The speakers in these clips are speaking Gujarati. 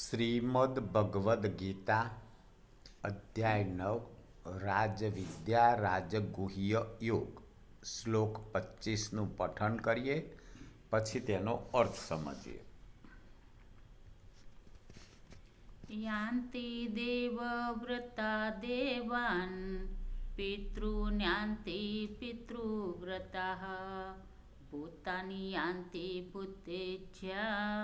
શ્રીમદ ભગવદ્ ગીતા અધ્યાય 9 રાજવિદ્યા રાજગુહ્ય યોગ શ્લોક 25નું પઠન કરીએ, પછી તેનો અર્થ સમજીએ. યાન્તિ દેવવ્રતા દેવાન પિતॄન્યાન્તિ પિતૃવ્રતાઃ ભૂતાનિ યાન્તિ ભૂતેજ્યા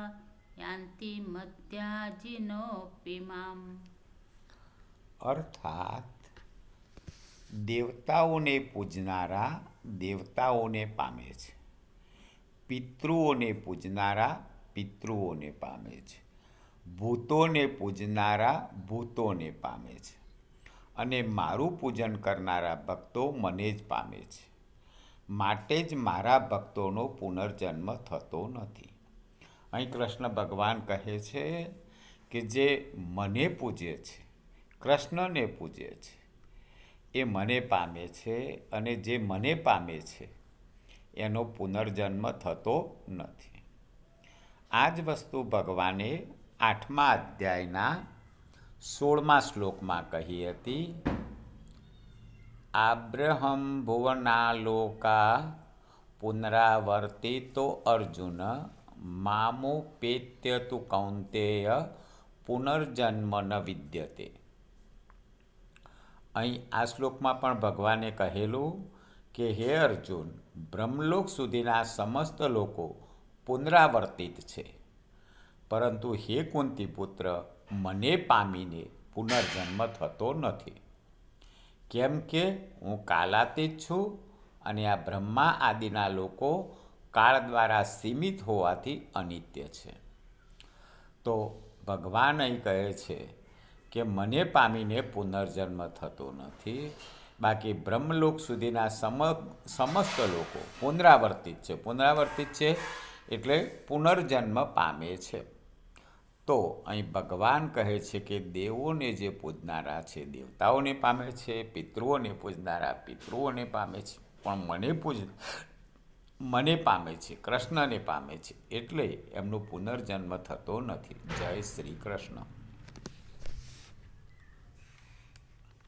યાન્તિ મધ્યાજીનોऽપી મામ. અર્થાત દેવતાઓને પૂજનારા દેવતાઓને પામે છે, પિતૃઓને પૂજનારા પિતૃઓને પામે છે, ભૂતોને પૂજનારા ભૂતોને પામે છે, અને મારું પૂજન કરનારા ભક્તો મને જ પામે છે. માટે જ મારા ભક્તોનો પુનર્જન્મ થતો નથી. અહીં કૃષ્ણ ભગવાન કહે છે કે જે મને પૂજે છે, કૃષ્ણને પૂજે છે, એ મને પામે છે, અને જે મને પામે છે એનો પુનર્જન્મ થતો નથી. આ જ વસ્તુ ભગવાને 8મા અધ્યાયના 16મા શ્લોકમાં કહી હતી. આબ્રહમ ભુવનાલોકા પુનરાવર્તિતો અર્જુન મામોપેત્ય તુ કૌંતેય પુનર્જન્મ ન વિદ્યતે. અહીં આ શ્લોકમાં પણ ભગવાને કહેલું કે હે અર્જુન, બ્રહ્મલોક સુધીના સમસ્ત લોકો પુનરાવર્તિત છે, પરંતુ હે કુંતી પુત્ર, મને પામીને પુનર્જન્મ થતો નથી. કેમ કે હું કાલાતીત છું, અને આ બ્રહ્મા આદિના લોકો કાળ દ્વારા સીમિત હોવાથી અનિત્ય છે. તો ભગવાન અહીં કહે છે કે મને પામીને પુનર્જન્મ થતો નથી, બાકી બ્રહ્મલોક સુધીના સમસ્ત લોકો પુનરાવર્તિત છે. પુનરાવર્તિત છે એટલે પુનર્જન્મ પામે છે. તો અહીં ભગવાન કહે છે કે દેવોને જે પૂજનારા છે દેવતાઓને પામે છે, પિતૃઓને પૂજનારા પિતૃઓને પામે છે, પણ મને પામે છે, કૃષ્ણને પામે છે, એટલે એમનો પુનર્જન્મ થતો નથી. જય શ્રી કૃષ્ણ.